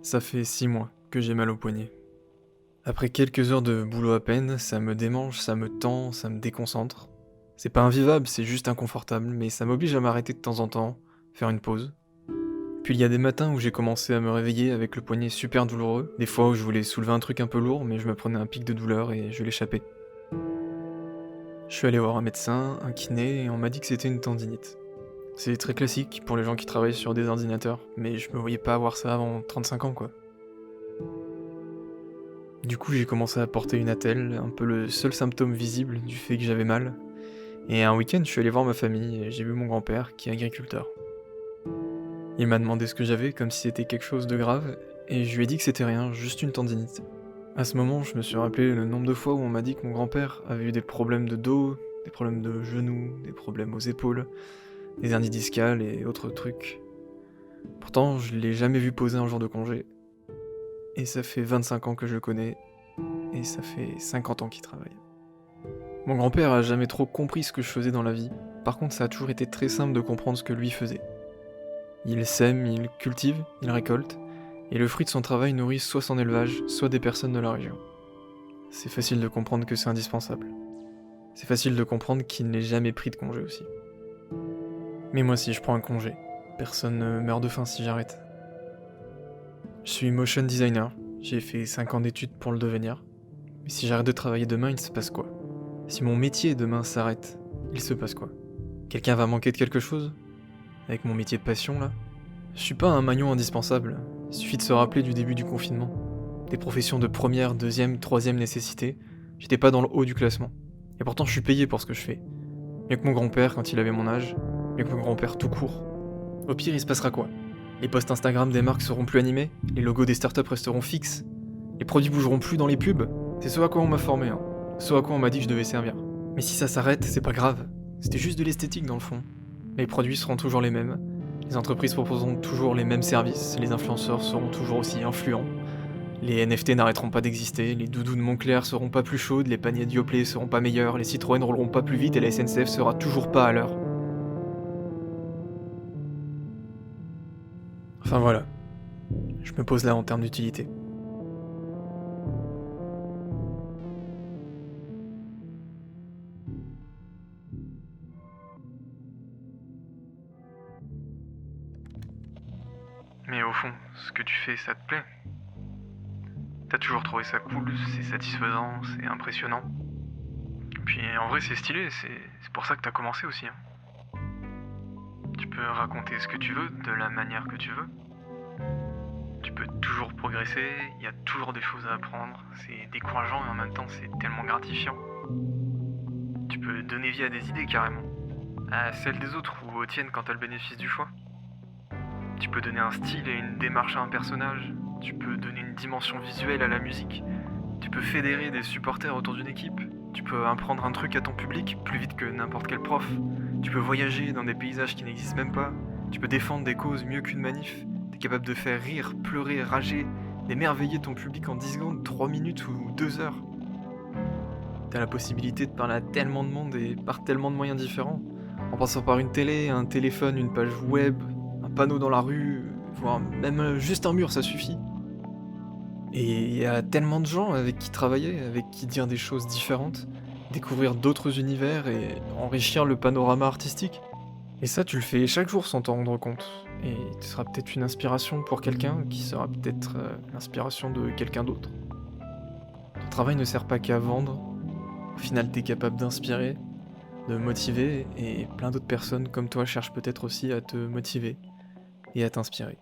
Ça fait 6 mois que j'ai mal au poignet. Après quelques heures de boulot à peine, ça me démange, ça me tend, ça me déconcentre. C'est pas invivable, c'est juste inconfortable, mais ça m'oblige à m'arrêter de temps en temps, faire une pause. Puis il y a des matins où j'ai commencé à me réveiller avec le poignet super douloureux, des fois où je voulais soulever un truc un peu lourd, mais je me prenais un pic de douleur et je l'échappais. Je suis allé voir un médecin, un kiné, et on m'a dit que c'était une tendinite. C'est très classique pour les gens qui travaillent sur des ordinateurs, mais je me voyais pas avoir ça avant 35 ans quoi. Du coup, j'ai commencé à porter une attelle, un peu le seul symptôme visible du fait que j'avais mal. Et un week-end, je suis allé voir ma famille et j'ai vu mon grand-père, qui est agriculteur. Il m'a demandé ce que j'avais, comme si c'était quelque chose de grave, et je lui ai dit que c'était rien, juste une tendinite. À ce moment, je me suis rappelé le nombre de fois où on m'a dit que mon grand-père avait eu des problèmes de dos, des problèmes de genoux, des problèmes aux épaules, des hernies discales et autres trucs. Pourtant, je l'ai jamais vu poser un jour de congé. Et ça fait 25 ans que je le connais, et ça fait 50 ans qu'il travaille. Mon grand-père a jamais trop compris ce que je faisais dans la vie. Par contre, ça a toujours été très simple de comprendre ce que lui faisait. Il sème, il cultive, il récolte, et le fruit de son travail nourrit soit son élevage, soit des personnes de la région. C'est facile de comprendre que c'est indispensable. C'est facile de comprendre qu'il n'ait jamais pris de congé aussi. Mais moi si je prends un congé, personne ne meurt de faim si j'arrête. Je suis motion designer, j'ai fait 5 ans d'études pour le devenir. Mais si j'arrête de travailler demain, il se passe quoi? Si mon métier demain s'arrête, il se passe quoi? Quelqu'un va manquer de quelque chose? Avec mon métier de passion là? Je suis pas un maillon indispensable, il suffit de se rappeler du début du confinement. Des professions de première, deuxième, troisième nécessité, j'étais pas dans le haut du classement. Et pourtant je suis payé pour ce que je fais. Mieux que mon grand-père quand il avait mon âge, mieux que mon grand-père tout court. Au pire, il se passera quoi? Les posts Instagram des marques seront plus animés, les logos des startups resteront fixes, les produits bougeront plus dans les pubs. C'est ce à quoi on m'a formé, hein. Ce à quoi on m'a dit que je devais servir. Mais si ça s'arrête, c'est pas grave. C'était juste de l'esthétique dans le fond. Les produits seront toujours les mêmes, les entreprises proposeront toujours les mêmes services, les influenceurs seront toujours aussi influents, les NFT n'arrêteront pas d'exister, les doudous de Moncler seront pas plus chaudes, les paniers de Yoplait seront pas meilleurs, les Citroën rouleront pas plus vite et la SNCF sera toujours pas à l'heure. Enfin voilà, je me pose là en termes d'utilité. Mais au fond, ce que tu fais, ça te plaît? T'as toujours trouvé ça cool, c'est satisfaisant, c'est impressionnant. Puis en vrai, c'est stylé, c'est pour ça que t'as commencé aussi, hein. Tu peux raconter ce que tu veux, de la manière que tu veux. Tu peux toujours progresser, il y a toujours des choses à apprendre. C'est décourageant et en même temps, c'est tellement gratifiant. Tu peux donner vie à des idées carrément. À celles des autres ou aux tiennes quand t'as le bénéfice du choix. Tu peux donner un style et une démarche à un personnage. Tu peux donner une dimension visuelle à la musique. Tu peux fédérer des supporters autour d'une équipe. Tu peux apprendre un truc à ton public plus vite que n'importe quel prof. Tu peux voyager dans des paysages qui n'existent même pas. Tu peux défendre des causes mieux qu'une manif. T'es capable de faire rire, pleurer, rager, d'émerveiller ton public en 10 secondes, 3 minutes ou 2 heures. T'as la possibilité de parler à tellement de monde et par tellement de moyens différents. En passant par une télé, un téléphone, une page web, un panneau dans la rue, voire même juste un mur, ça suffit. Et il y a tellement de gens avec qui travailler, avec qui dire des choses différentes, découvrir d'autres univers et enrichir le panorama artistique. Et ça, tu le fais chaque jour sans t'en rendre compte. Et tu seras peut-être une inspiration pour quelqu'un qui sera peut-être l'inspiration de quelqu'un d'autre. Ton travail ne sert pas qu'à vendre. Au final, t'es capable d'inspirer, de motiver, et plein d'autres personnes comme toi cherchent peut-être aussi à te motiver et à t'inspirer.